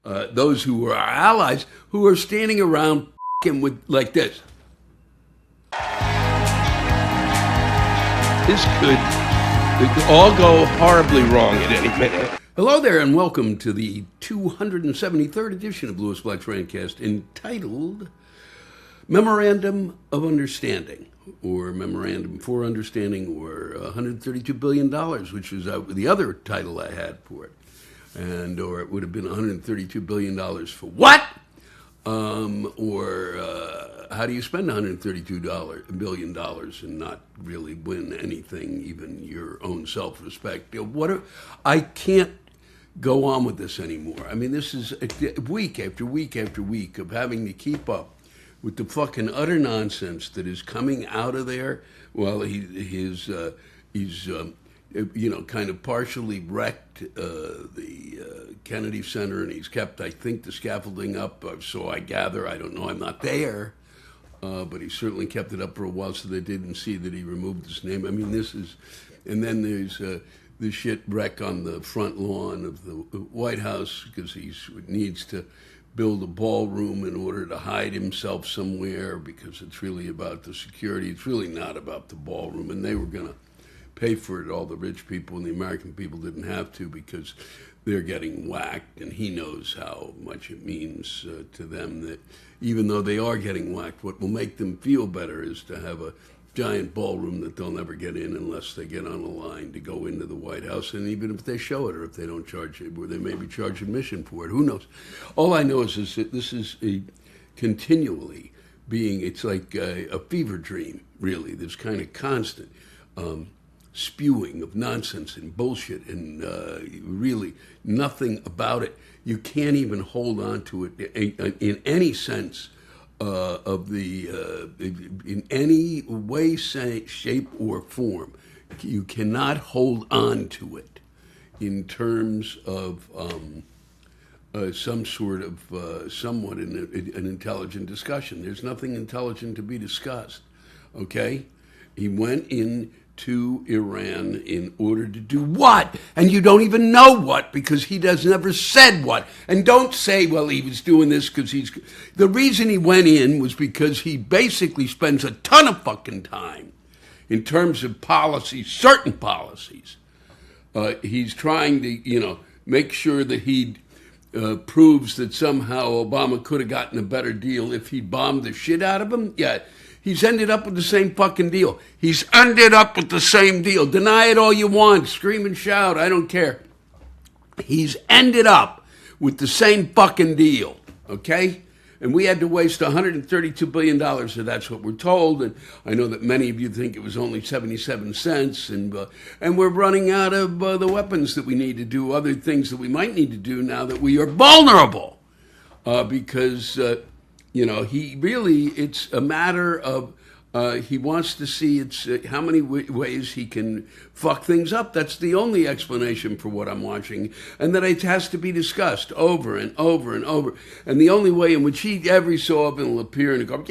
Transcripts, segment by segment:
those who were our allies, who are standing around with like this. This could all go horribly wrong at any minute. Hello there, and welcome to the 273rd edition of Lewis Black's Rantcast, entitled Memorandum of Understanding, or Memorandum for Understanding, or $132 billion, which was the other title I had for it. Or it would have been $132 billion for what? How do you spend $132 billion and not really win anything, even your own self-respect? I can't go on with this anymore. I mean, this is week after week after week of having to keep up with the fucking utter nonsense that is coming out of there. Well, he's kind of partially wrecked the Kennedy Center, and he's kept, I think, the scaffolding up, so I gather. I don't know. I'm not there. But he certainly kept it up for a while so they didn't see that he removed his name. I mean, this is... And then there's the shipwreck on the front lawn of the White House because he needs to build a ballroom in order to hide himself somewhere because it's really about the security. It's really not about the ballroom. And they were going to pay for it, all the rich people, and the American people didn't have to because they're getting whacked, and he knows how much it means to them that even though they are getting whacked, what will make them feel better is to have a giant ballroom that they'll never get in unless they get on a line to go into the White House, and even if they show it or if they don't charge it, or they may be charged admission for it, who knows? All I know is that this is continually being, it's like a fever dream, really. There's kind of constant spewing of nonsense and bullshit and really nothing about it. You can't even hold on to it in any sense in any way, shape, or form. You cannot hold on to it in terms of some sort of somewhat an intelligent discussion. There's nothing intelligent to be discussed, okay? He went in to Iran in order to do what? And you don't even know what because he never said what. And don't say, well, he was doing this because the reason he went in was because he basically spends a ton of fucking time in terms of policies, certain policies. He's trying to, make sure that he proves that somehow Obama could have gotten a better deal if he bombed the shit out of him. Yeah. He's ended up with the same fucking deal. He's ended up with the same deal. Deny it all you want. Scream and shout. I don't care. He's ended up with the same fucking deal. Okay? And we had to waste $132 billion, so that's what we're told. And I know that many of you think it was only 77 cents. And we're running out of the weapons that we need to do, other things that we might need to do now that we are vulnerable. Because... he really, it's a matter of, he wants to see how many ways he can fuck things up. That's the only explanation for what I'm watching. And that it has to be discussed over and over and over. And the only way in which he every so often will appear and go, and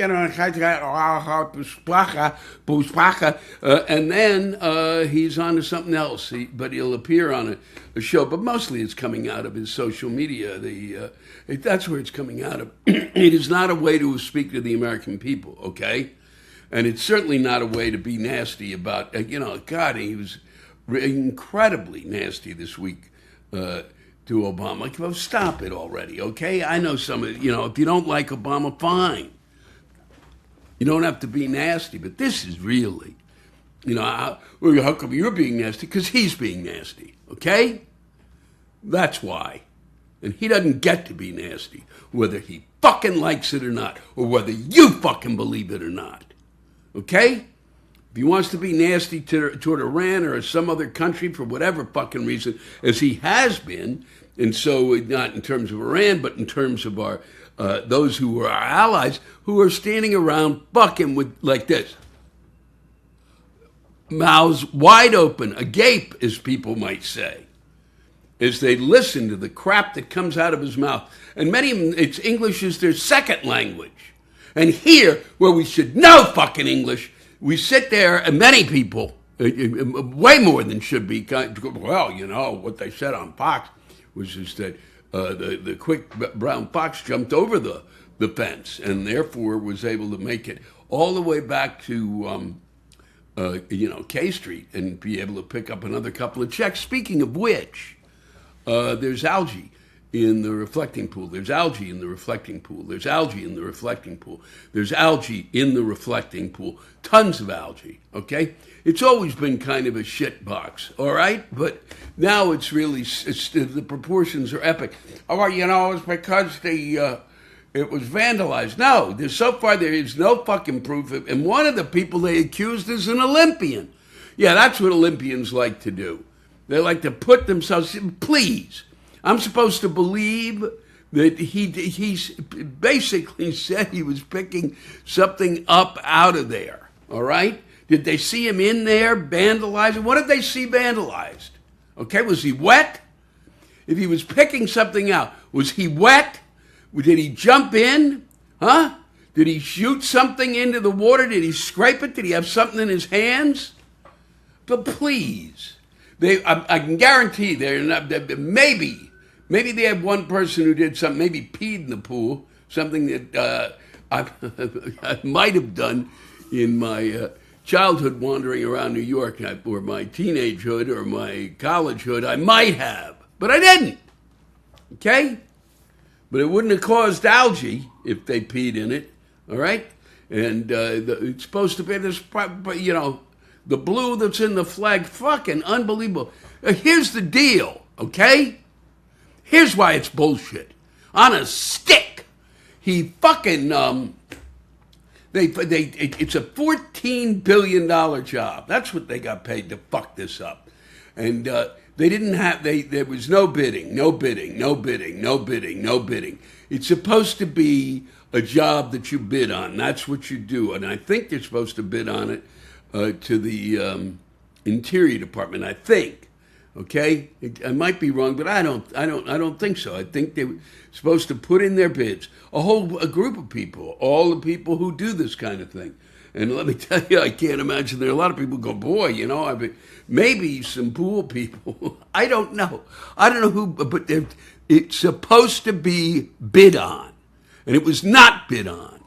then he's on to something else. But he'll appear on a show. But mostly it's coming out of his social media. That's where it's coming out of. It is not a way to speak to the American people, okay? And it's certainly not a way to be nasty about, God, he was incredibly nasty this week to Obama. Like, well, stop it already, okay? I know some of, if you don't like Obama, fine. You don't have to be nasty, but this is really, how come you're being nasty? Because he's being nasty, okay? That's why. And he doesn't get to be nasty, whether he fucking likes it or not, or whether you fucking believe it or not. Okay? If he wants to be nasty toward Iran or some other country for whatever fucking reason, as he has been, and so not in terms of Iran, but in terms of our those who are our allies, who are standing around fucking with like this. Mouths wide open, agape, as people might say, as they listen to the crap that comes out of his mouth. And many of them, English is their second language. And here, where we should know fucking English, we sit there, and many people, way more than should be, well, what they said on Fox was just that The quick brown fox jumped over the fence and therefore was able to make it all the way back to K Street and be able to pick up another couple of checks. Speaking of which, there's algae in the reflecting pool. There's algae in the reflecting pool. There's algae in the reflecting pool. There's algae in the reflecting pool. Tons of algae, okay? It's always been kind of a shit box, all right? But now it's really, the proportions are epic. Oh, it's because it was vandalized. No, so far there is no fucking proof. And one of the people they accused is an Olympian. Yeah, that's what Olympians like to do. They like to put themselves, please. I'm supposed to believe that he's basically said he was picking something up out of there, all right? Did they see him in there vandalizing? What did they see vandalized? Okay, was he wet? If he was picking something out, was he wet? Did he jump in? Huh? Did he shoot something into the water? Did he scrape it? Did he have something in his hands? But please, I can guarantee they're not, maybe they have one person who did something, maybe peed in the pool, something that I might have done in my childhood wandering around New York, or my teenagehood, or my collegehood. I might have, but I didn't. Okay? But it wouldn't have caused algae if they peed in it, all right? And it's supposed to be this, the blue that's in the flag, fucking unbelievable. Here's the deal, okay? Here's why it's bullshit. On a stick, he fucking, it's a $14 billion job. That's what they got paid to fuck this up. And they didn't have, there was no bidding. It's supposed to be a job that you bid on. That's what you do. And I think they're supposed to bid on it to the Interior Department, I think. Okay? I might be wrong, but I don't think so. I think they were supposed to put in their bids. A group of people, all the people who do this kind of thing. And let me tell you, I can't imagine there are a lot of people who go, boy, maybe some pool people. I don't know who, but it's supposed to be bid on. And it was not bid on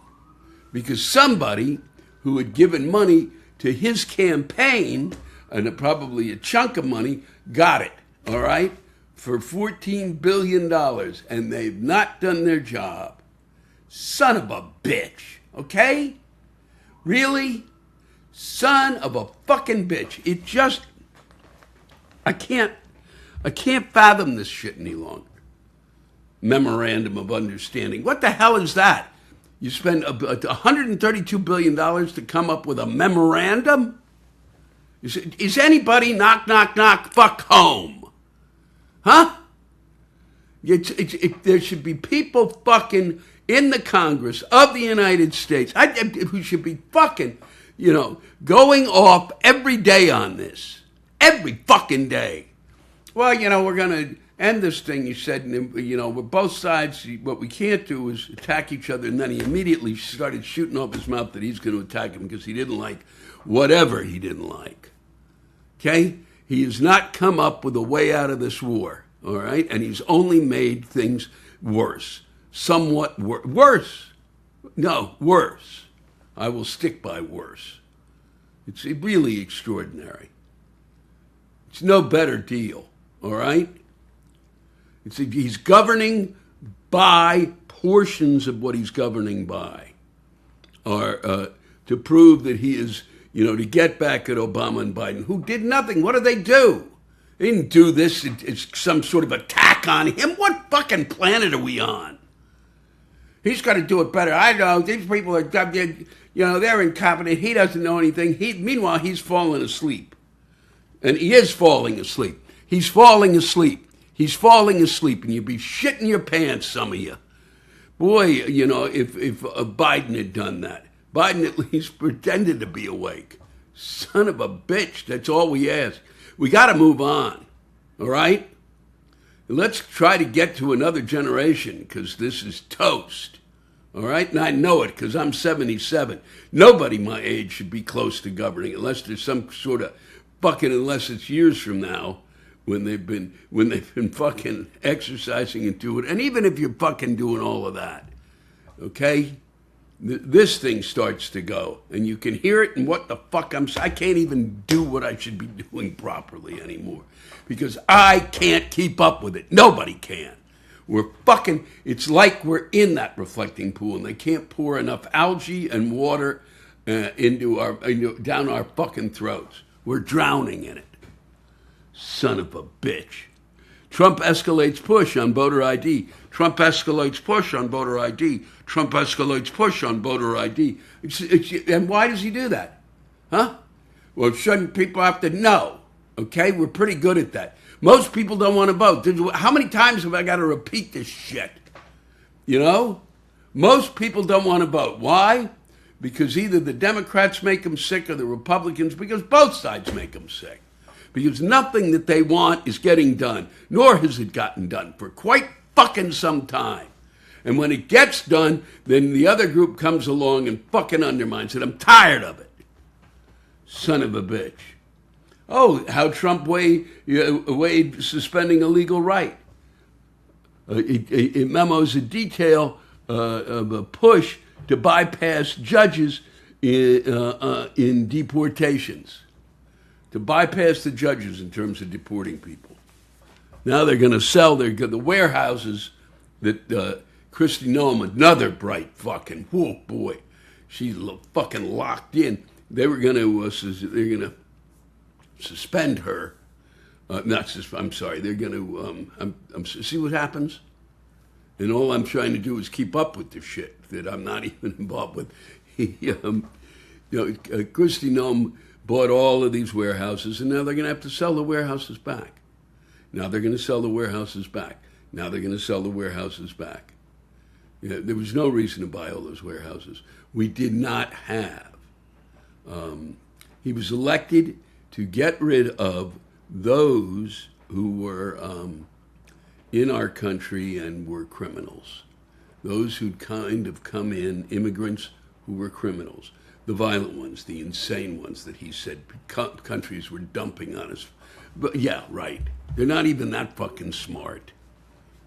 because somebody who had given money to his campaign, and probably a chunk of money, got it, all right, for $14 billion, and they've not done their job. Son of a bitch, okay? Really? Son of a fucking bitch. It just, I can't fathom this shit any longer. Memorandum of Understanding. What the hell is that? You spend $132 billion to come up with a memorandum? Is anybody knock, fuck home? Huh? There should be people fucking in the Congress of the United States who should be fucking, going off every day on this. Every fucking day. Well, we're going to end this thing, you said, with both sides, what we can't do is attack each other. And then he immediately started shooting off his mouth that he's going to attack him because he didn't like whatever he didn't like. Okay? He has not come up with a way out of this war, all right? And he's only made things worse. Somewhat worse. No, worse. I will stick by worse. It's really extraordinary. It's no better deal, all right? He's governing by portions of what he's governing by, or to prove that he is, to get back at Obama and Biden, who did nothing. What did they do? They didn't do this. It's some sort of attack on him. What fucking planet are we on? He's got to do it better. I know these people are, they're incompetent. He doesn't know anything. Meanwhile, he's falling asleep, and he is falling asleep. He's falling asleep. He's falling asleep, and you'd be shitting your pants, some of you. Boy, if Biden had done that. Biden at least pretended to be awake. Son of a bitch, that's all we ask. We got to move on, all right? Let's try to get to another generation, because this is toast, all right? And I know it, because I'm 77. Nobody my age should be close to governing, unless there's some sort of unless it's years from now, when they've been fucking exercising and doing, and even if you're fucking doing all of that, okay, this thing starts to go, and you can hear it. And what the fuck I can't even do what I should be doing properly anymore because I can't keep up with it. Nobody can. We're fucking. It's like we're in that reflecting pool, and they can't pour enough algae and water down our fucking throats. We're drowning in it. Son of a bitch. Trump escalates push on voter ID. Trump escalates push on voter ID. Trump escalates push on voter ID. And why does he do that? Huh? Well, shouldn't people have to know? Okay, we're pretty good at that. Most people don't want to vote. How many times have I got to repeat this shit? You know? Most people don't want to vote. Why? Because either the Democrats make them sick or the Republicans, because both sides make them sick. Because nothing that they want is getting done, nor has it gotten done for quite fucking some time. And when it gets done, then the other group comes along and fucking undermines it. I'm tired of it. Son of a bitch. Oh, how Trump weighed suspending a legal right. It memos a detail of a push to bypass judges in deportations. To bypass the judges in terms of deporting people. Now they're going to sell the warehouses that Kristi Noem, another bright fucking, whoa boy, she's fucking locked in. They're going to suspend her. I'm sorry. They're going to see what happens. And all I'm trying to do is keep up with the shit that I'm not even involved with. Kristi Noem bought all of these warehouses, and now they're going to have to sell the warehouses back. Now they're going to sell the warehouses back. Now they're going to sell the warehouses back. There was no reason to buy all those warehouses. We did not have. He was elected to get rid of those who were in our country and were criminals. Those who'd kind of come in, immigrants who were criminals. The violent ones, the insane ones that he said countries were dumping on us. But yeah, right. They're not even that fucking smart.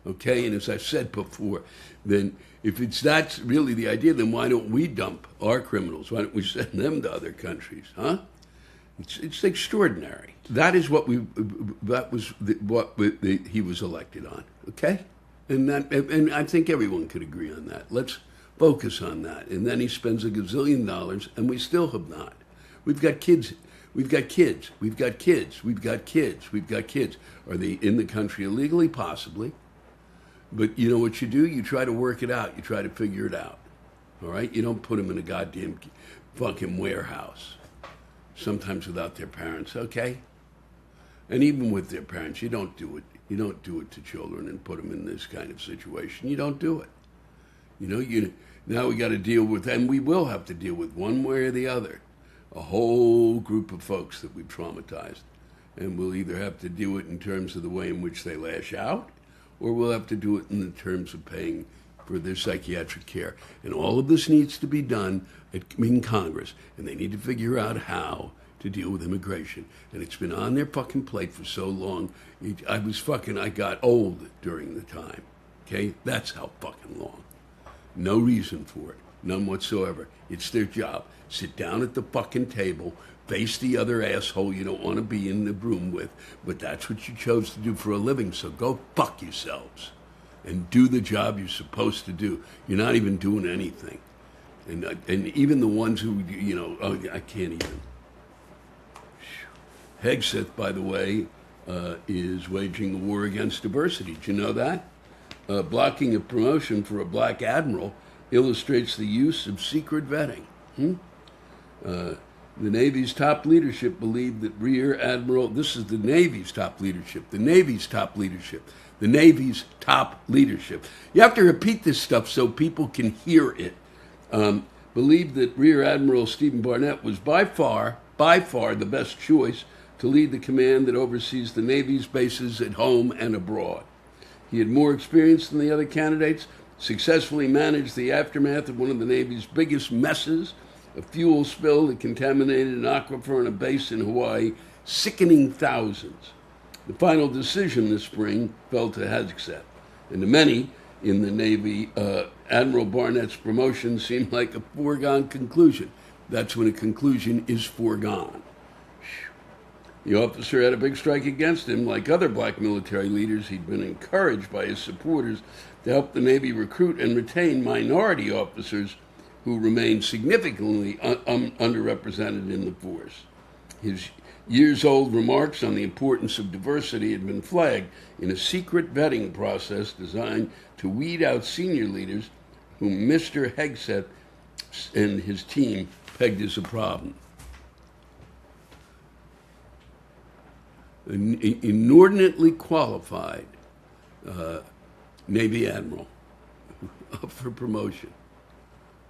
Okay? And as I've said before, then if that's really the idea, then why don't we dump our criminals? Why don't we send them to other countries? Huh? It's extraordinary. That is what he was elected on. Okay? And I think everyone could agree on that. Let's focus on that. And then he spends $1 gazillion, and we still have not. We've got kids. We've got kids. We've got kids. We've got kids. We've got kids. Are they in the country illegally? Possibly. But you know what you do? You try to work it out. You try to figure it out. All right? You don't put them in a goddamn fucking warehouse. Sometimes without their parents, okay? And even with their parents, you don't do it. You don't do it to children and put them in this kind of situation. You don't do it. Now we got to deal with, and we will have to deal with one way or the other, a whole group of folks that we've traumatized. And we'll either have to do it in terms of the way in which they lash out, or we'll have to do it in the terms of paying for their psychiatric care. And all of this needs to be done in Congress, and they need to figure out how to deal with immigration. And it's been on their fucking plate for so long. I got old during the time. Okay? That's how fucking long. No reason for it. None whatsoever. It's their job. Sit down at the fucking table, face the other asshole you don't want to be in the room with, but that's what you chose to do for a living, so go fuck yourselves and do the job you're supposed to do. You're not even doing anything. And even the ones who, I can't even. Hegseth, by the way, is waging a war against diversity. Did you know that? Blocking a promotion for a black admiral illustrates the use of secret vetting. The Navy's top leadership believed that Rear Admiral, this is the Navy's top leadership, the Navy's top leadership, the Navy's top leadership. You have to repeat this stuff so people can hear it. Believed that Rear Admiral Stephen Barnett was by far the best choice to lead the command that oversees the Navy's bases at home and abroad. He had more experience than the other candidates, successfully managed the aftermath of one of the Navy's biggest messes, a fuel spill that contaminated an aquifer on a base in Hawaii, sickening thousands. The final decision this spring fell to Hegseth, and to many in the Navy, Admiral Barnett's promotion seemed like a foregone conclusion. That's when a conclusion is foregone. The officer had a big strike against him. Like other black military leaders, he'd been encouraged by his supporters to help the Navy recruit and retain minority officers who remained significantly underrepresented in the force. His years-old remarks on the importance of diversity had been flagged in a secret vetting process designed to weed out senior leaders whom Mr. Hegseth and his team pegged as a problem. An inordinately qualified Navy admiral up for promotion.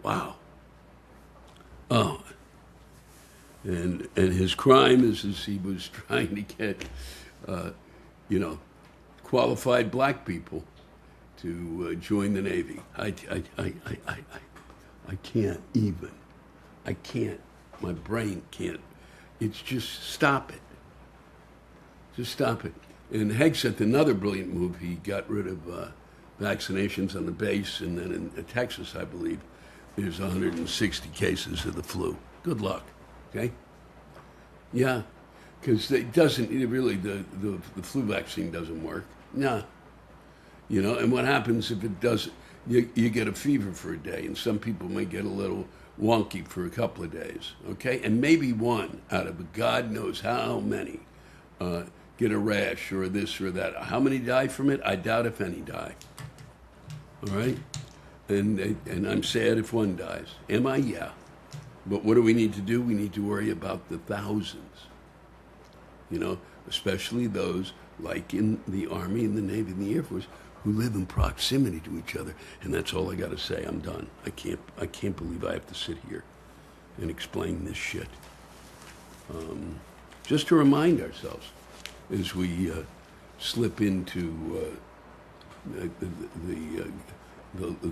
Wow. Oh. And his crime is he was trying to get, qualified black people to join the Navy. I can't even. I can't. My brain can't. It's just stop it. Just stop it. And Hegseth, another brilliant move, he got rid of vaccinations on the base, and then in Texas, I believe, there's 160 cases of the flu. Good luck, okay? Yeah, because it doesn't, really, the flu vaccine doesn't work. Nah. And what happens if it doesn't? You get a fever for a day, and some people may get a little wonky for a couple of days, okay? And maybe one out of God knows how many get a rash or this or that. How many die from it? I doubt if any die. All right? And I'm sad if one dies. Am I? Yeah. But what do we need to do? We need to worry about the thousands. Especially those like in the Army and the Navy and the Air Force who live in proximity to each other. And that's all I got to say. I'm done. I can't believe I have to sit here and explain this shit. Just to remind ourselves as we slip into the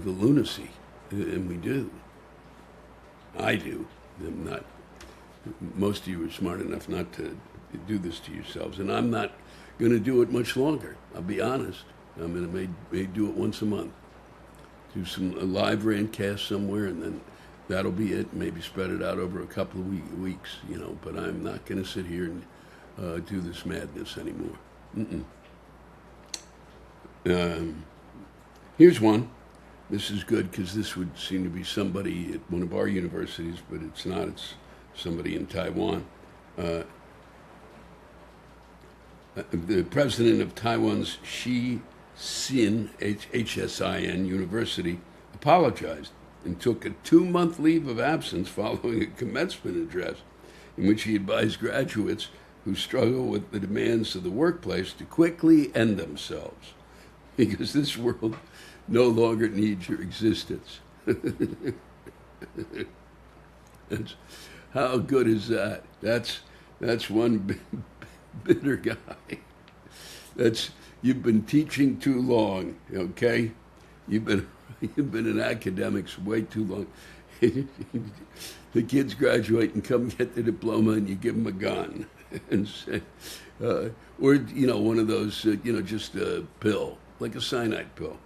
lunacy, and we do. I do. I'm not. Most of you are smart enough not to do this to yourselves, and I'm not going to do it much longer. I'll be honest. I'm going to may do it once a month. Do a live Rantcast somewhere, and then that'll be it. Maybe spread it out over a couple of weeks, But I'm not going to sit here and do this madness anymore. Here's one. This is good because this would seem to be somebody at one of our universities, but it's not. It's somebody in Taiwan. The president of Taiwan's Xin, HSIN University, apologized and took a 2-month leave of absence following a commencement address in which he advised graduates who struggle with the demands of the workplace to quickly end themselves because this world no longer needs your existence. How good is that? That's one bitter guy. You've been teaching too long, okay? You've been in academics way too long. The kids graduate and come get the diploma, and you give them a gun, and say, or one of those, just a pill, like a cyanide pill,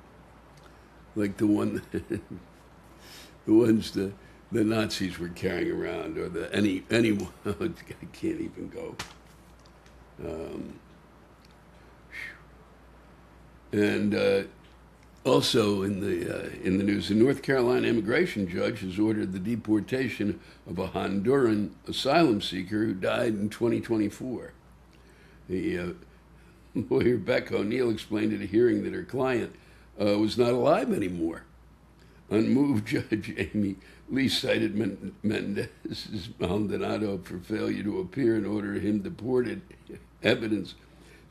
like the ones the Nazis were carrying around, or anyone. I can't even go. And also in the news, the North Carolina immigration judge has ordered the deportation of a Honduran asylum seeker who died in 2024. The lawyer Beck O'Neill explained at a hearing that her client was not alive anymore. Unmoved, Judge Amy Lee cited Mendez's Maldonado for failure to appear and ordered him deported. Evidence,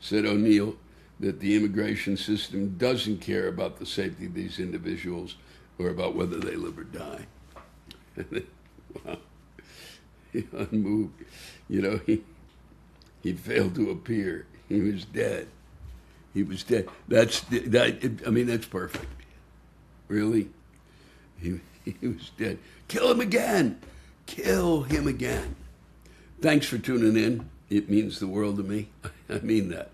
said O'Neill, that the immigration system doesn't care about the safety of these individuals or about whether they live or die. Wow. Unmoved. He failed to appear. He was dead. He was dead. That's perfect. Really? He was dead. Kill him again. Kill him again. Thanks for tuning in. It means the world to me. I mean that.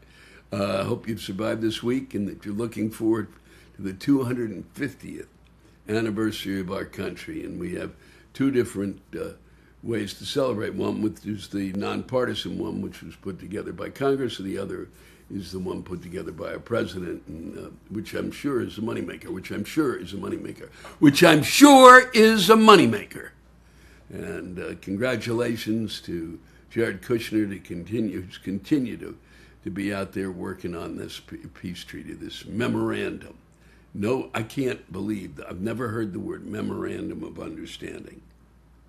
I hope you've survived this week and that you're looking forward to the 250th anniversary of our country. And we have two different ways to celebrate. One, which is the nonpartisan one, which was put together by Congress, and the other is the one put together by our president, and, which I'm sure is a moneymaker, And congratulations to Jared Kushner who's continued to be out there working on this peace treaty, this memorandum. No, I can't believe that. I've never heard the word Memorandum of Understanding.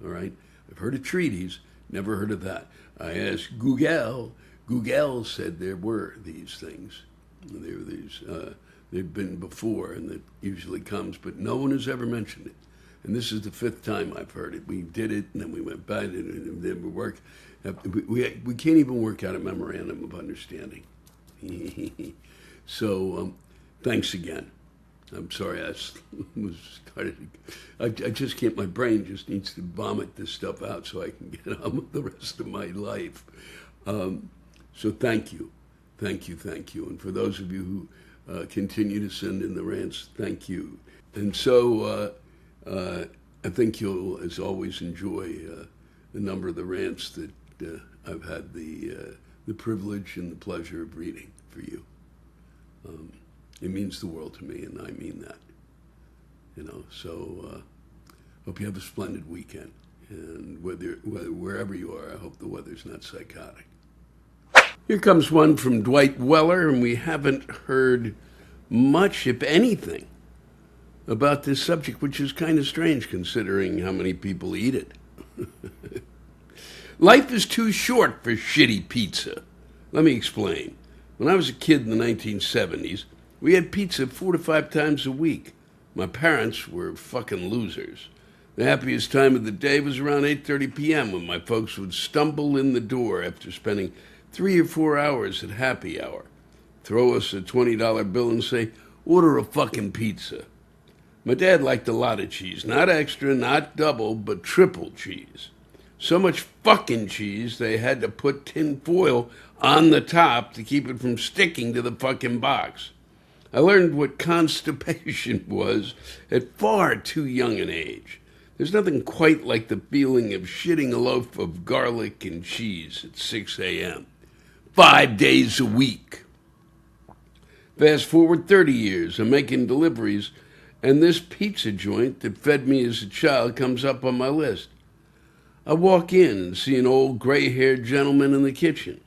All right? I've heard of treaties, never heard of that. I asked Google. Google said there were these things. There were these, they've been before, and that usually comes, but no one has ever mentioned it. And this is the fifth time I've heard it. We did it, and then we went back, and then we worked. We can't even work out a memorandum of understanding. So, thanks again. I'm sorry I was started. I just can't. My brain just needs to vomit this stuff out so I can get on with the rest of my life. So thank you. And for those of you who continue to send in the rants, thank you. And so I think you'll, as always, enjoy a number of the rants that I've had the privilege and the pleasure of reading for you. It means the world to me, and I mean that. So hope you have a splendid weekend. And wherever you are, I hope the weather's not psychotic. Here comes one from Dwight Weller, and we haven't heard much, if anything, about this subject, which is kind of strange considering how many people eat it. Life is too short for shitty pizza. Let me explain. When I was a kid in the 1970s, we had pizza 4 to 5 times a week. My parents were fucking losers. The happiest time of the day was around 8:30 p.m. when my folks would stumble in the door after spending 3 or 4 hours at happy hour, throw us a $20 bill and say, order a fucking pizza. My dad liked a lot of cheese, not extra, not double, but triple cheese. So much fucking cheese they had to put tin foil on the top to keep it from sticking to the fucking box. I learned what constipation was at far too young an age. There's nothing quite like the feeling of shitting a loaf of garlic and cheese at 6 a.m. 5 days a week. Fast forward 30 years, I'm making deliveries, and this pizza joint that fed me as a child comes up on my list. I walk in and see an old gray-haired gentleman in the kitchen.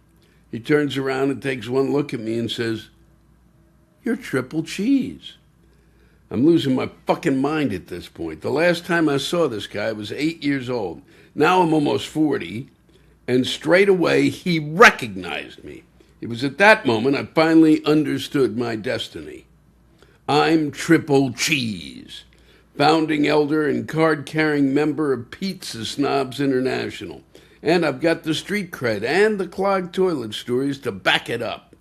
He turns around and takes one look at me and says, "You're triple cheese." I'm losing my fucking mind at this point. The last time I saw this guy, I was 8 years old. Now I'm almost 40, and straight away he recognized me. It was at that moment I finally understood my destiny. I'm triple cheese, founding elder and card-carrying member of Pizza Snobs International. And I've got the street cred and the clogged toilet stories to back it up.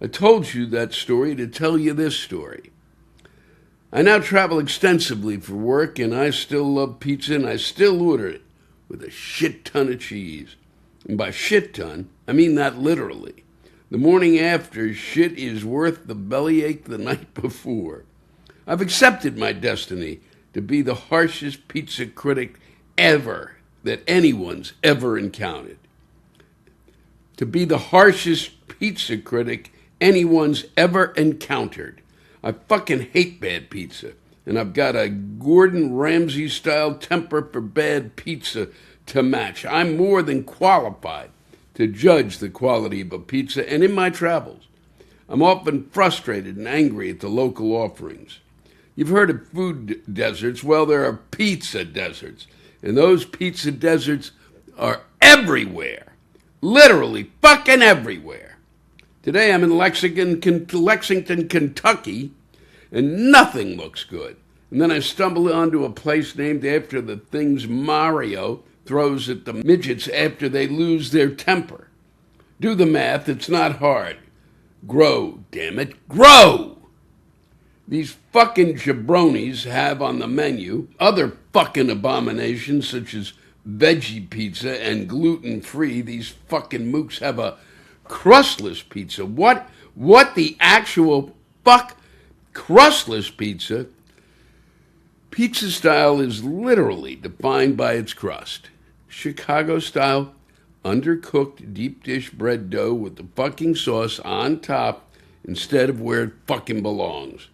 I told you that story to tell you this story. I now travel extensively for work, and I still love pizza, and I still order it with a shit ton of cheese. And by shit ton, I mean that literally. The morning after, shit is worth the bellyache the night before. I've accepted my destiny to be the harshest pizza critic ever that anyone's ever encountered. To be the harshest pizza critic anyone's ever encountered. I fucking hate bad pizza, and I've got a Gordon Ramsay-style temper for bad pizza to match. I'm more than qualified to judge the quality of a pizza, and in my travels, I'm often frustrated and angry at the local offerings. You've heard of food deserts. Well, there are pizza deserts, and those pizza deserts are everywhere, literally fucking everywhere. Today I'm in Lexington, Kentucky, and nothing looks good. And then I stumble onto a place named after the things Mario throws at the midgets after they lose their temper. Do the math, it's not hard. Grow, damn it, grow! These fucking jabronis have on the menu other fucking abominations such as veggie pizza and gluten-free. These fucking mooks have a crustless pizza. What what the actual fuck crustless pizza? Pizza style is literally defined by its crust. Chicago style, undercooked deep dish bread dough with the fucking sauce on top instead of where it fucking belongs.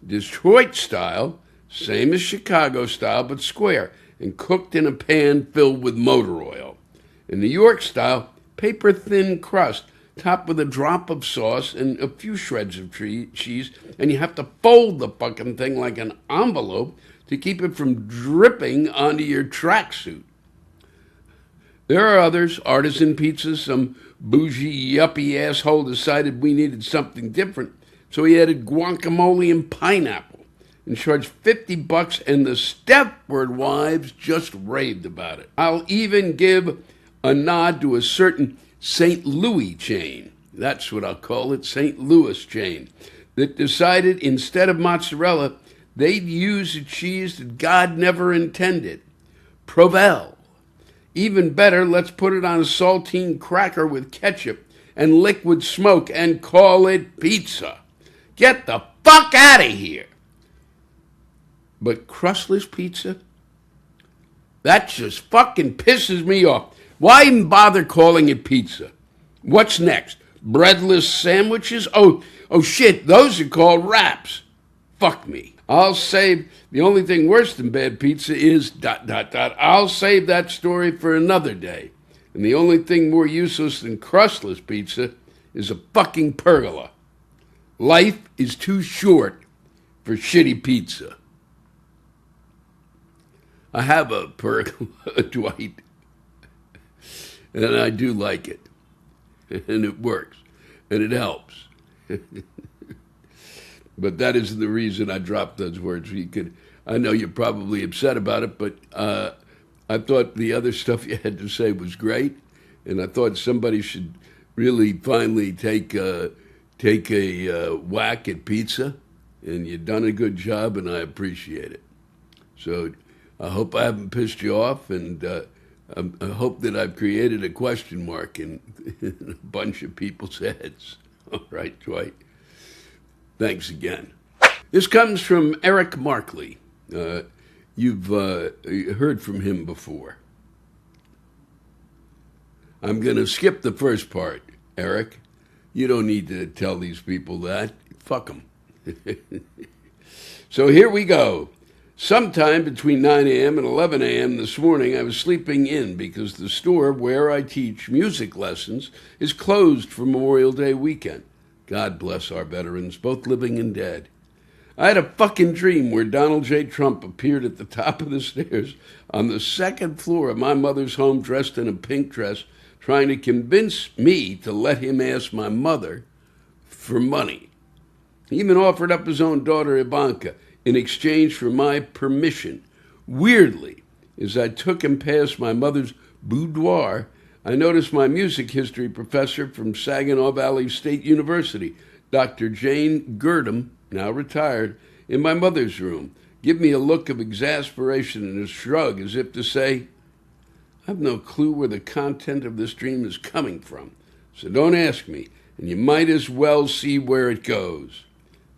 Detroit style, same as Chicago style but square and cooked in a pan filled with motor oil. In New York style, paper thin crust topped with a drop of sauce and a few shreds of cheese, and you have to fold the fucking thing like an envelope to keep it from dripping onto your tracksuit. There are others, artisan pizzas. Some bougie, yuppie asshole decided we needed something different, so he added guacamole and pineapple and charged $50, and the Stepford wives just raved about it. I'll even give a nod to a certain St. Louis chain, that's what I'll call it, St. Louis chain, that decided instead of mozzarella, they'd use a cheese that God never intended, Provel. Even better, let's put it on a saltine cracker with ketchup and liquid smoke and call it pizza. Get the fuck out of here. But crustless pizza? That just fucking pisses me off. Why even bother calling it pizza? What's next? Breadless sandwiches? Oh shit, those are called wraps. Fuck me. I'll save, the only thing worse than bad pizza is ... I'll save that story for another day. And the only thing more useless than crustless pizza is a fucking pergola. Life is too short for shitty pizza. I have a pergola, Dwight, and I do like it. And it works, and it helps. But that isn't the reason I dropped those words. I know you're probably upset about it, but I thought the other stuff you had to say was great, and I thought somebody should really finally take a whack at pizza, and you've done a good job, and I appreciate it. So I hope I haven't pissed you off, and I hope that I've created a question mark in a bunch of people's heads. All right, Dwight. Thanks again. This comes from Eric Markley. You've heard from him before. I'm going to skip the first part, Eric. You don't need to tell these people that. Fuck them. So here we go. Sometime between 9 a.m. and 11 a.m. this morning, I was sleeping in because the store where I teach music lessons is closed for Memorial Day weekend. God bless our veterans, both living and dead. I had a fucking dream where Donald J. Trump appeared at the top of the stairs on the second floor of my mother's home dressed in a pink dress, trying to convince me to let him ask my mother for money. He even offered up his own daughter, Ivanka, in exchange for my permission. Weirdly, as I took him past my mother's boudoir, I noticed my music history professor from Saginaw Valley State University, Dr. Jane Girdham, now retired, in my mother's room, give me a look of exasperation and a shrug as if to say, I have no clue where the content of this dream is coming from, so don't ask me, and you might as well see where it goes.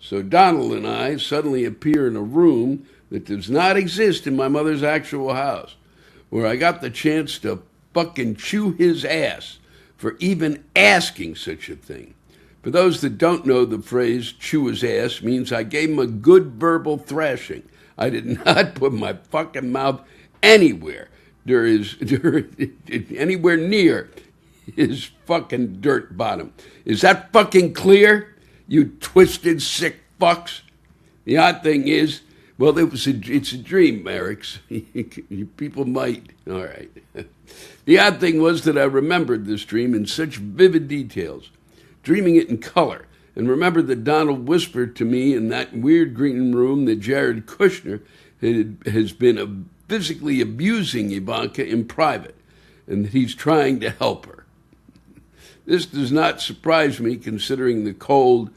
So Donald and I suddenly appear in a room that does not exist in my mother's actual house, where I got the chance to fucking chew his ass for even asking such a thing. For those that don't know, the phrase chew his ass means I gave him a good verbal thrashing. I did not put my fucking mouth anywhere anywhere near his fucking dirt bottom. Is that fucking clear, you twisted, sick fucks? The odd thing is, well, it's a dream, Eric. People might, all right. The odd thing was that I remembered this dream in such vivid details, dreaming it in color, and remembered that Donald whispered to me in that weird green room that Jared Kushner has been physically abusing Ivanka in private, and that he's trying to help her. This does not surprise me, considering the cold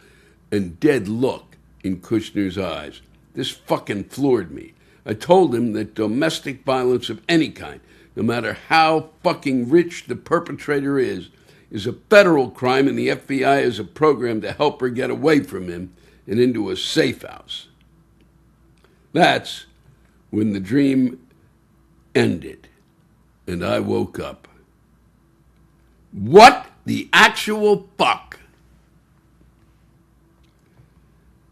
and dead look in Kushner's eyes. This fucking floored me. I told him that domestic violence of any kind, no matter how fucking rich the perpetrator is is a federal crime, and the FBI has a program to help her get away from him and into a safe house. That's when the dream ended, and I woke up. What the actual fuck?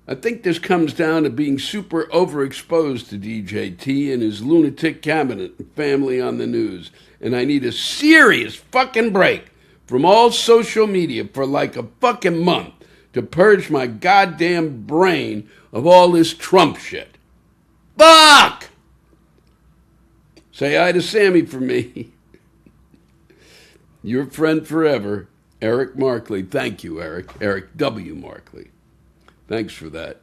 I think this comes down to being super overexposed to DJT and his lunatic cabinet and family on the news. And I need a serious fucking break from all social media for like a fucking month to purge my goddamn brain of all this Trump shit. Fuck! Say hi to Sammy for me. Your friend forever, Eric Markley. Thank you, Eric. Eric W. Markley. Thanks for that.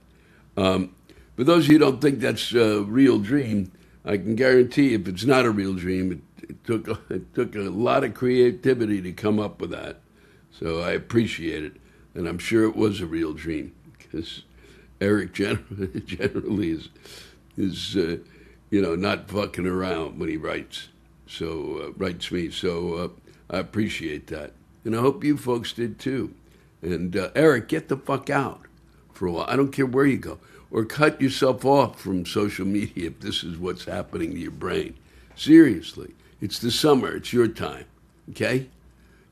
For those of you who don't think that's a real dream, I can guarantee if it's not a real dream, it took a lot of creativity to come up with that. So I appreciate it, and I'm sure it was a real dream because Eric generally is not fucking around when he writes. So writes me. So I appreciate that, and I hope you folks did too. And Eric, get the fuck out for a while. I don't care where you go. Or cut yourself off from social media if this is what's happening to your brain. Seriously. It's the summer. It's your time. Okay?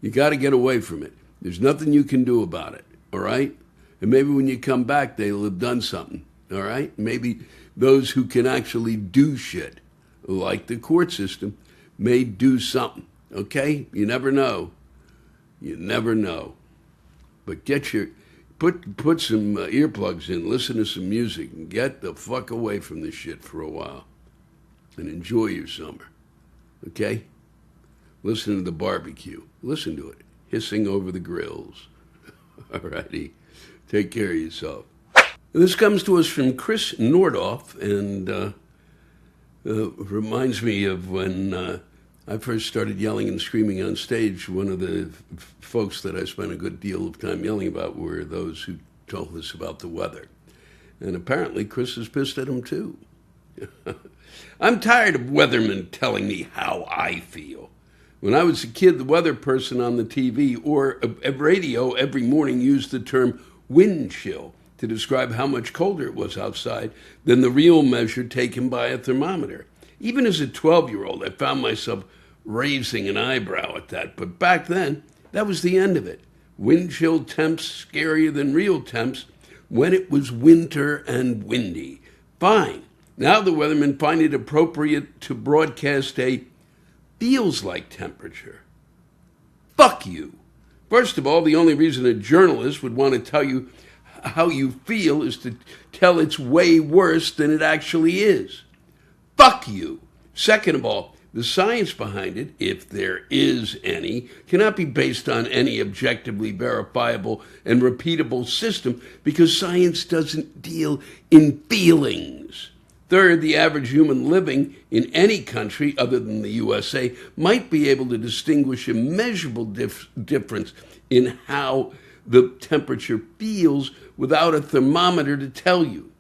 You got to get away from it. There's nothing you can do about it. All right? And maybe when you come back, they'll have done something. All right? Maybe those who can actually do shit, like the court system, may do something. Okay? You never know. You never know. But Put some earplugs in, listen to some music, and get the fuck away from this shit for a while. And enjoy your summer. Okay? Listen to the barbecue. Listen to it. Hissing over the grills. All righty. Take care of yourself. This comes to us from Chris Nordoff, and reminds me of when I first started yelling and screaming on stage. One of the folks that I spent a good deal of time yelling about were those who told us about the weather. And apparently Chris is pissed at him too. I'm tired of weathermen telling me how I feel. When I was a kid, the weather person on the TV or a radio every morning used the term wind chill to describe how much colder it was outside than the real measure taken by a thermometer. Even as a 12-year-old, I found myself raising an eyebrow at that. But back then, that was the end of it. Wind chill temps scarier than real temps when it was winter and windy. Fine. Now the weathermen find it appropriate to broadcast a feels like temperature. Fuck you. First of all, the only reason a journalist would want to tell you how you feel is to tell it's way worse than it actually is. Fuck you. Second of all, the science behind it, if there is any, cannot be based on any objectively verifiable and repeatable system because science doesn't deal in feelings. Third, the average human living in any country other than the USA might be able to distinguish a measurable difference in how the temperature feels without a thermometer to tell you.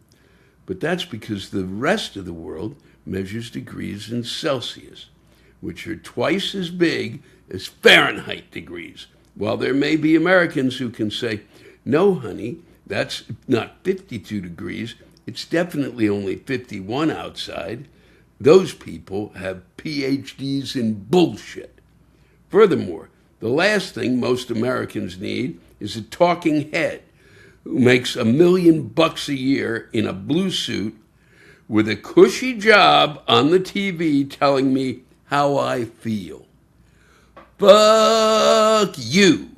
But that's because the rest of the world measures degrees in Celsius, which are twice as big as Fahrenheit degrees, while there may be Americans who can say, no, honey, that's not 52 degrees, it's definitely only 51 outside. Those people have PhDs in bullshit. Furthermore, the last thing most Americans need is a talking head who makes $1 million a year in a blue suit with a cushy job on the TV telling me how I feel. Fuck you.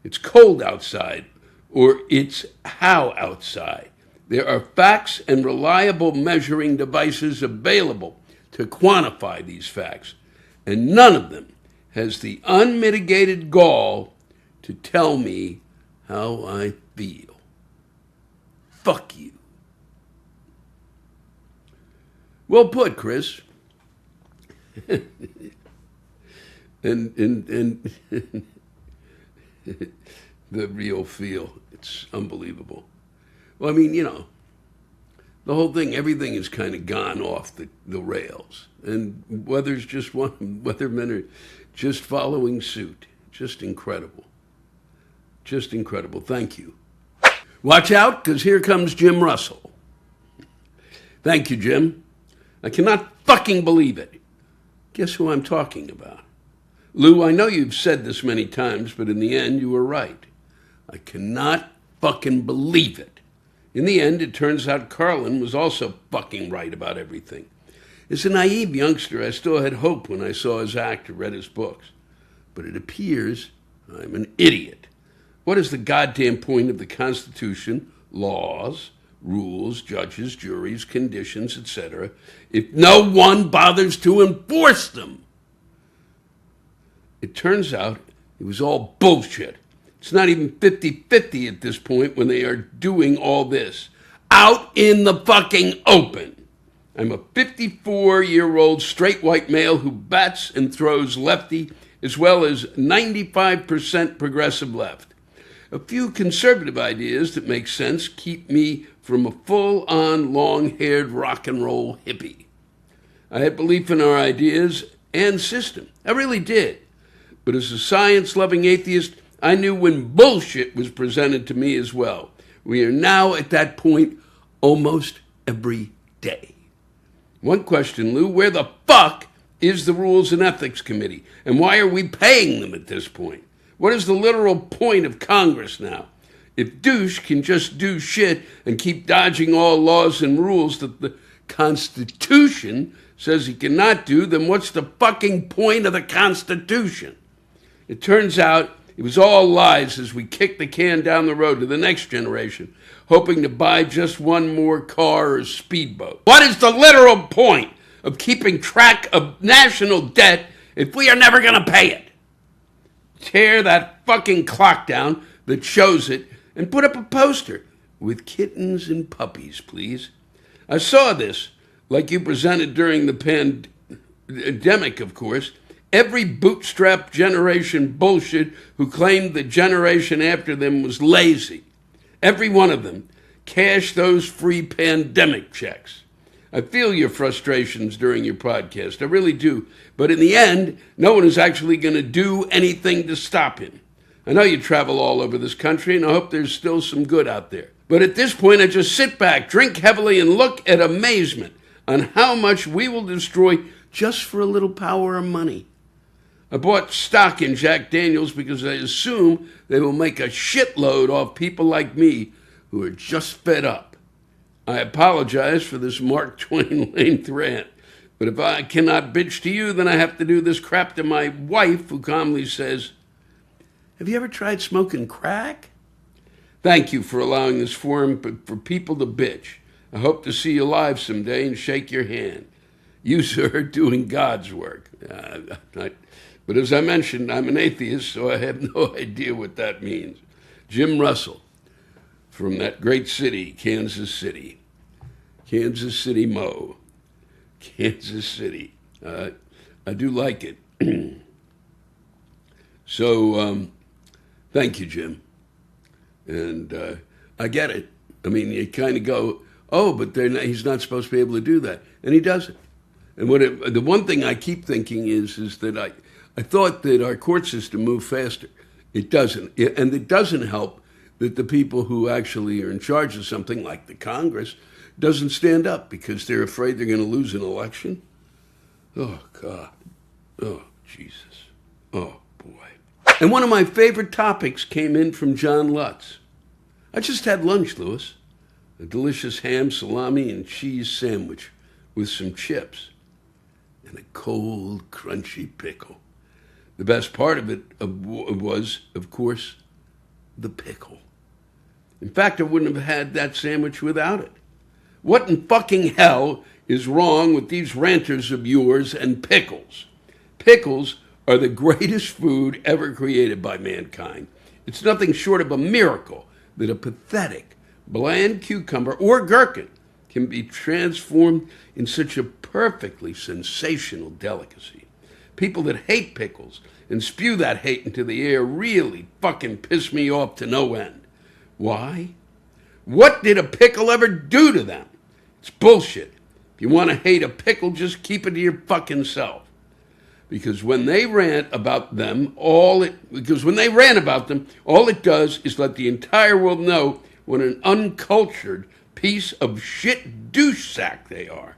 It's cold outside, or it's how outside. There are facts and reliable measuring devices available to quantify these facts, and none of them has the unmitigated gall to tell me how I feel. Fuck you. Well put, Chris. and the real feel. It's unbelievable. Well, I mean, the whole thing, everything has kind of gone off the rails. And weathermen are just following suit. Just incredible. Just incredible. Thank you. Watch out, because here comes Jim Russell. Thank you, Jim. I cannot fucking believe it. Guess who I'm talking about? Lou, I know you've said this many times, but in the end, you were right. I cannot fucking believe it. In the end, it turns out Carlin was also fucking right about everything. As a naive youngster, I still had hope when I saw his act or read his books. But it appears I'm an idiot. What is the goddamn point of the Constitution, laws, rules, judges, juries, conditions, etc., if no one bothers to enforce them? It turns out it was all bullshit. It's not even 50-50 at this point when they are doing all this. Out in the fucking open. I'm a 54-year-old straight white male who bats and throws lefty, as well as 95% progressive left. A few conservative ideas that make sense keep me from a full-on long-haired rock and roll hippie. I had belief in our ideas and system. I really did. But as a science-loving atheist, I knew when bullshit was presented to me as well. We are now at that point almost every day. One question, Lou, where the fuck is the Rules and Ethics Committee? And why are we paying them at this point? What is the literal point of Congress now? If douche can just do shit and keep dodging all laws and rules that the Constitution says he cannot do, then what's the fucking point of the Constitution? It turns out it was all lies as we kicked the can down the road to the next generation, hoping to buy just one more car or speedboat. What is the literal point of keeping track of national debt if we are never going to pay it? Tear that fucking clock down that shows it and put up a poster with kittens and puppies, please. I saw this, like you presented during the pandemic, of course. Every bootstrap generation bullshit who claimed the generation after them was lazy. Every one of them cashed those free pandemic checks. I feel your frustrations during your podcast. I really do. But in the end, no one is actually going to do anything to stop him. I know you travel all over this country, and I hope there's still some good out there. But at this point, I just sit back, drink heavily, and look at amazement on how much we will destroy just for a little power or money. I bought stock in Jack Daniels because I assume they will make a shitload off people like me who are just fed up. I apologize for this Mark Twain-length rant, but if I cannot bitch to you, then I have to do this crap to my wife, who calmly says, "Have you ever tried smoking crack?" Thank you for allowing this forum for people to bitch. I hope to see you live someday and shake your hand. You, sir, are doing God's work. But as I mentioned, I'm an atheist, so I have no idea what that means. Jim Russell, from that great city, Kansas City. Kansas City, Mo. Kansas City. I do like it. So, thank you, Jim. And I get it. I mean, you kind of go, oh, but he's not supposed to be able to do that. And he doesn't. And the one thing I keep thinking is that I thought that our court system moved faster. It doesn't. And it doesn't help that the people who actually are in charge of something like the Congress doesn't stand up because they're afraid they're going to lose an election. Oh, God. Oh, Jesus. Oh, boy. And one of my favorite topics came in from John Lutz. I just had lunch, Louis. A delicious ham, salami, and cheese sandwich with some chips and a cold, crunchy pickle. The best part of it was, of course, the pickle. In fact, I wouldn't have had that sandwich without it. What in fucking hell is wrong with these ranters of yours and pickles? Pickles are the greatest food ever created by mankind. It's nothing short of a miracle that a pathetic, bland cucumber or gherkin can be transformed in such a perfectly sensational delicacy. People that hate pickles and spew that hate into the air really fucking piss me off to no end. Why? What did a pickle ever do to them? It's bullshit. If you want to hate a pickle, just keep it to your fucking self. Because when they rant about them, all it does is let the entire world know what an uncultured piece of shit douche sack they are.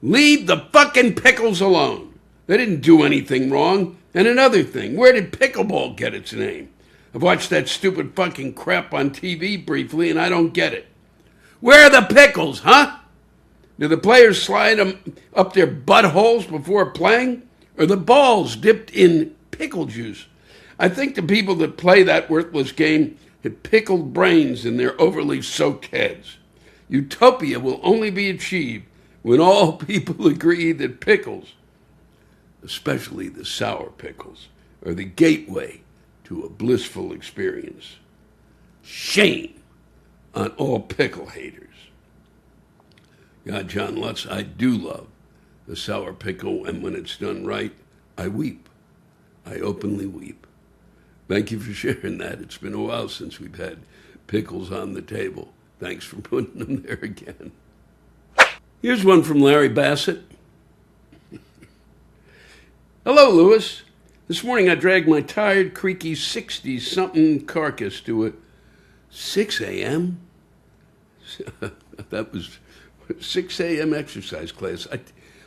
Leave the fucking pickles alone. They didn't do anything wrong. And another thing, where did pickleball get its name? I've watched that stupid fucking crap on TV briefly, and I don't get it. Where are the pickles, huh? Do the players slide them up their buttholes before playing? Or the balls dipped in pickle juice? I think the people that play that worthless game have pickled brains in their overly soaked heads. Utopia will only be achieved when all people agree that pickles, especially the sour pickles, are the gateway to a blissful experience. Shame on all pickle haters. God, John Lutz, I do love the sour pickle, and when it's done right, I weep. I openly weep. Thank you for sharing that. It's been a while since we've had pickles on the table. Thanks for putting them there again. Here's one from Larry Basset. Hello, Lewis. This morning I dragged my tired, creaky 60-something carcass to a 6 a.m.? That was 6 a.m. exercise class.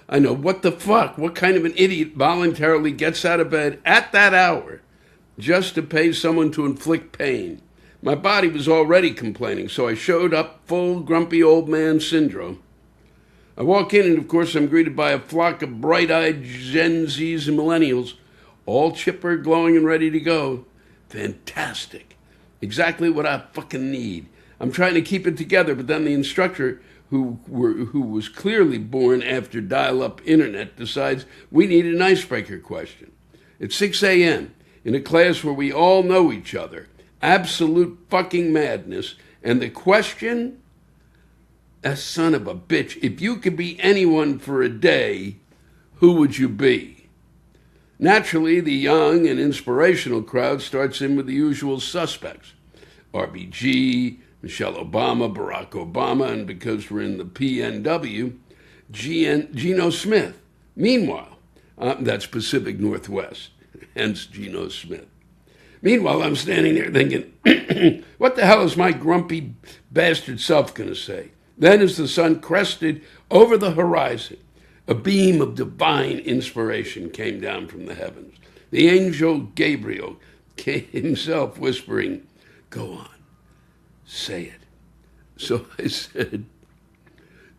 I know, what the fuck? What kind of an idiot voluntarily gets out of bed at that hour just to pay someone to inflict pain? My body was already complaining, so I showed up full grumpy old man syndrome. I walk in, and of course I'm greeted by a flock of bright-eyed Gen Zs and millennials, all chipper, glowing, and ready to go. Fantastic. Exactly what I fucking need. I'm trying to keep it together, but then the instructor, who was clearly born after dial-up internet, decides we need an icebreaker question. It's 6 a.m. in a class where we all know each other. Absolute fucking madness. And the question, son of a bitch, if you could be anyone for a day, who would you be? Naturally, the young and inspirational crowd starts in with the usual suspects. RBG, Michelle Obama, Barack Obama, and because we're in the PNW, Geno Smith. Meanwhile, that's Pacific Northwest, hence Geno Smith. Meanwhile, I'm standing there thinking, what the hell is my grumpy bastard self going to say? Then as the sun crested over the horizon, a beam of divine inspiration came down from the heavens. The angel Gabriel came himself whispering, go on, say it. So I said,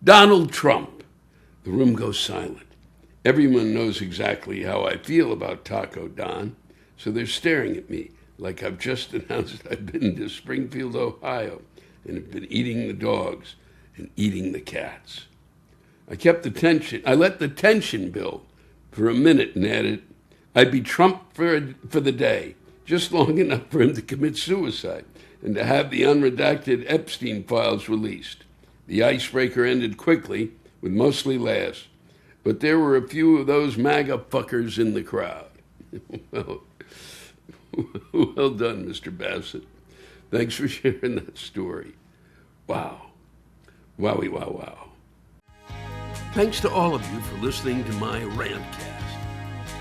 Donald Trump. The room goes silent. Everyone knows exactly how I feel about Taco Don, so they're staring at me like I've just announced I've been to Springfield, Ohio, and have been eating the dogs and eating the cats. I let the tension build for a minute and added, I'd be Trump for the day, just long enough for him to commit suicide and to have the unredacted Epstein files released. The icebreaker ended quickly with mostly laughs, but there were a few of those MAGA fuckers in the crowd. Well done, Mr. Basset. Thanks for sharing that story. Wow. Wowie, wow, wow. Thanks to all of you for listening to my Rantcast.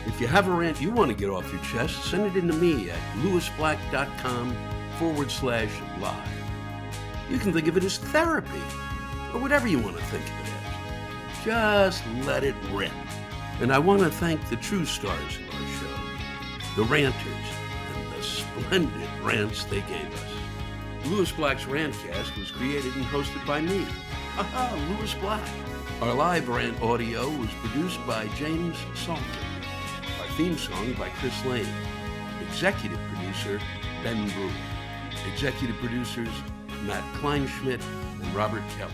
If you have a rant you want to get off your chest, send it in to me at lewisblack.com/live. You can think of it as therapy, or whatever you want to think of it as. Just let it rip. And I want to thank the true stars of our show, the ranters, and the splendid rants they gave us. Lewis Black's Rantcast was created and hosted by me. Aha, Lewis Black. Our live rant audio was produced by James Salter. Our theme song by Chris Lane. Executive producer, Ben Brewer. Executive producers, Matt Kleinschmidt and Robert Kelly.